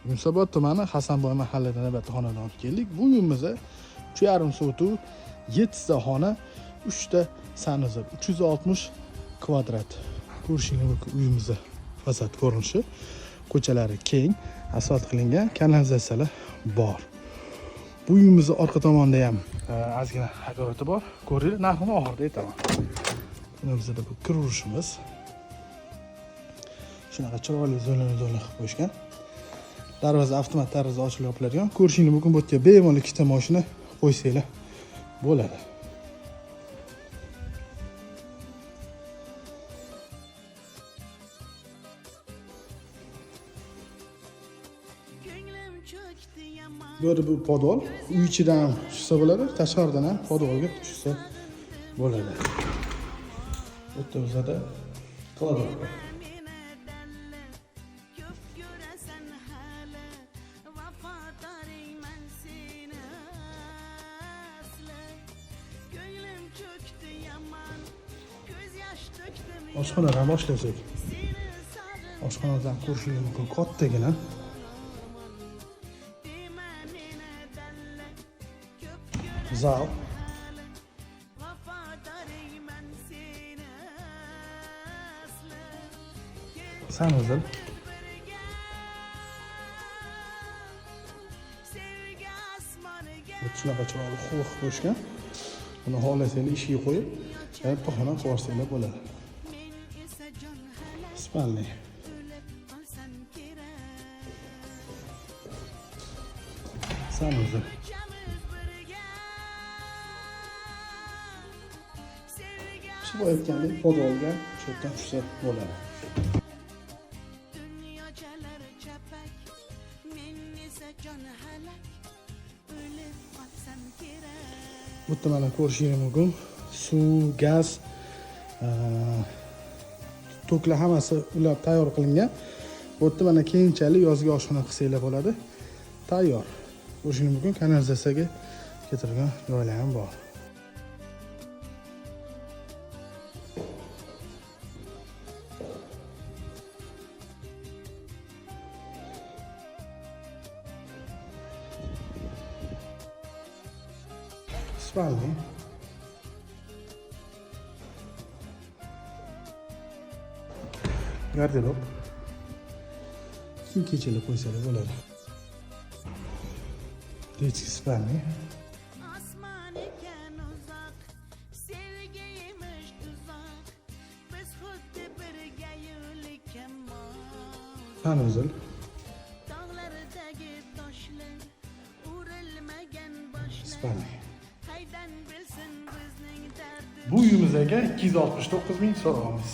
Yunusobod tumani Hasanboy mahallida navbatda xonadon olib keldik. Bu uyimizda 3,5 sotuv, 7 ta xona, 3 ta sanuzor, 360 kvadrat. Ko'rishingiz mumkin uyimizda fasad ko'rinishi. Ko'chalari keng, asfalt qilingan, kanalizatsiyalar bor. Bu uyimizning orqa tomonida ham ozgina agaroti bor. Ko'ringlar, narxini oxirida aytaman. Bizda bu kirishimiz. Shunaqa chiroyli zo'lani qilib qo'yishgan. Darvoza avtomat tarzda ochilib yopiladigan. Ko'rishingiz mumkin, bu yerga bemalol ikkita mashina qo'ysanglar bo'ladi. Böyle bu podol, uy ichidan ham tushsa bo'ladi, tashqaridan ham podolga tushsa bo'ladi. O'rtamizda kladovka. Oshxonadan boshlasak. Oshxonadan ko'rishingiz mumkin, kattagina. Zal. Sanuzor. Shunaqa chiroyli xo'q qo'shgan. Buni xohlasanglar ishga qo'yib, katta xona qilsanglar bo'ladi. Spalniy. Sanuzor. Bu aytgandek podolga shu yerdan tushsa bo'ladi. Bu yerda mana ko'rishingiz mumkin, suv, gaz, toklar hammasi ular tayyor qilingan. Bu yerda mana keyinchalik yozgi oshxona qilsanglar bo'ladi. Tayyor. Ko'rishingiz mumkin, kanalizatsiyaga keltirilgan joylar ham bor. Spalniy. Garderob. Kiyim kechalik qo'ysalar bo'ladi. Detskiy spalniy. Sanuzor. Spalniy. Bu uyimizga 269 ming so'raymiz.